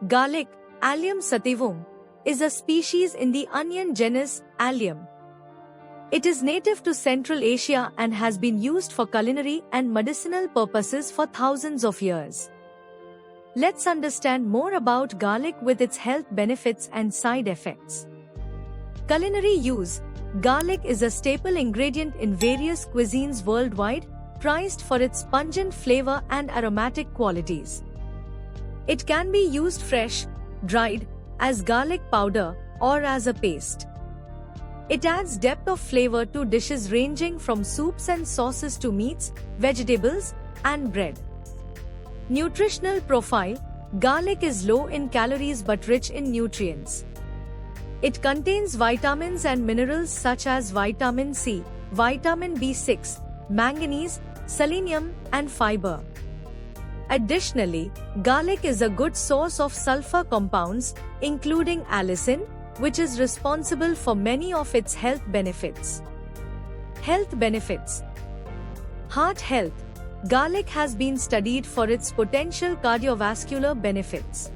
Garlic, Allium sativum, is a species in the onion genus Allium. It is native to Central Asia and has been used for culinary and medicinal purposes for thousands of years. Let's understand more about garlic with its health benefits and side effects. Culinary use. Garlic is a staple ingredient in various cuisines worldwide, prized for its pungent flavor and aromatic qualities. It can be used fresh, dried, as garlic powder, or as a paste. It adds depth of flavor to dishes ranging from soups and sauces to meats, vegetables, and bread. Nutritional profile. Garlic is low in calories but rich in nutrients. It contains vitamins and minerals such as vitamin C, vitamin B6, manganese, selenium, and fiber. Additionally, garlic is a good source of sulfur compounds, including allicin, which is responsible for many of its health benefits. Health benefits. Heart health. Garlic has been studied for its potential cardiovascular benefits.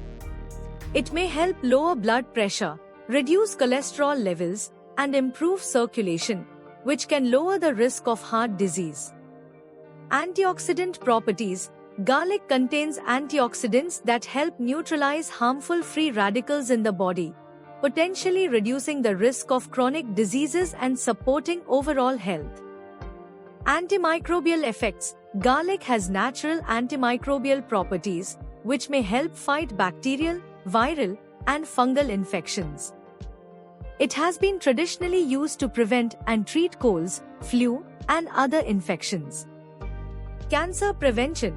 It may help lower blood pressure, reduce cholesterol levels, and improve circulation, which can lower the risk of heart disease. Antioxidant properties. Garlic contains antioxidants that help neutralize harmful free radicals in the body, potentially reducing the risk of chronic diseases and supporting overall health. Antimicrobial effects. Garlic has natural antimicrobial properties, which may help fight bacterial, viral, and fungal infections. It has been traditionally used to prevent and treat colds, flu, and other infections. Cancer prevention.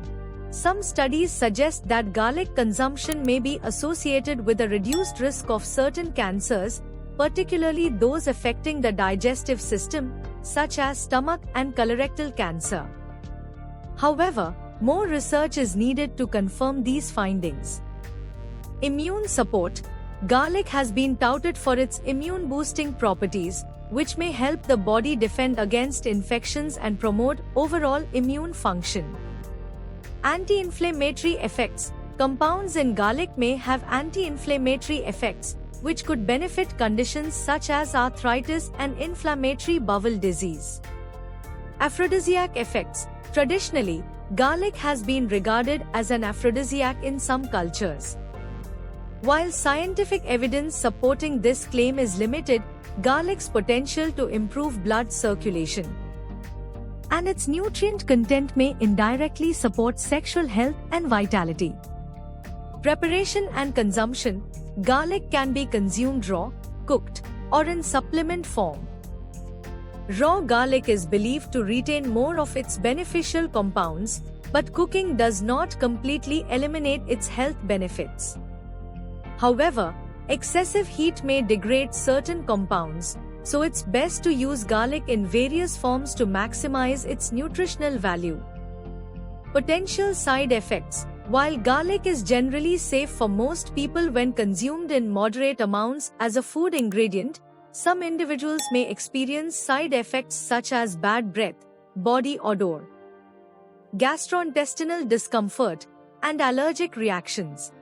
Some studies suggest that garlic consumption may be associated with a reduced risk of certain cancers, particularly those affecting the digestive system, such as stomach and colorectal cancer. However, more research is needed to confirm these findings. Immune support. Garlic has been touted for its immune-boosting properties, which may help the body defend against infections and promote overall immune function. Anti-inflammatory effects. Compounds in garlic may have anti-inflammatory effects, which could benefit conditions such as arthritis and inflammatory bowel disease. Aphrodisiac effects. Traditionally, garlic has been regarded as an aphrodisiac in some cultures. While scientific evidence supporting this claim is limited, garlic's potential to improve blood circulation and its nutrient content may indirectly support sexual health and vitality. Preparation and consumption. Garlic can be consumed raw, cooked, or in supplement form. Raw garlic is believed to retain more of its beneficial compounds, but cooking does not completely eliminate its health benefits. However, excessive heat may degrade certain compounds, so it's best to use garlic in various forms to maximize its nutritional value. Potential side effects. While garlic is generally safe for most people when consumed in moderate amounts as a food ingredient, some individuals may experience side effects such as bad breath, body odor, gastrointestinal discomfort, and allergic reactions.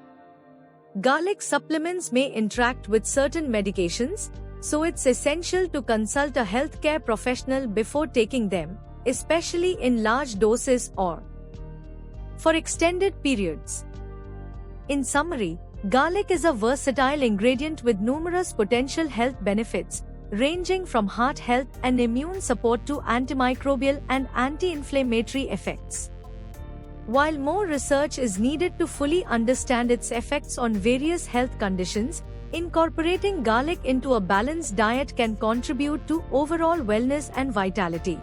Garlic supplements may interact with certain medications, so it's essential to consult a healthcare professional before taking them, especially in large doses or for extended periods. In summary, garlic is a versatile ingredient with numerous potential health benefits, ranging from heart health and immune support to antimicrobial and anti-inflammatory effects. While more research is needed to fully understand its effects on various health conditions, incorporating garlic into a balanced diet can contribute to overall wellness and vitality.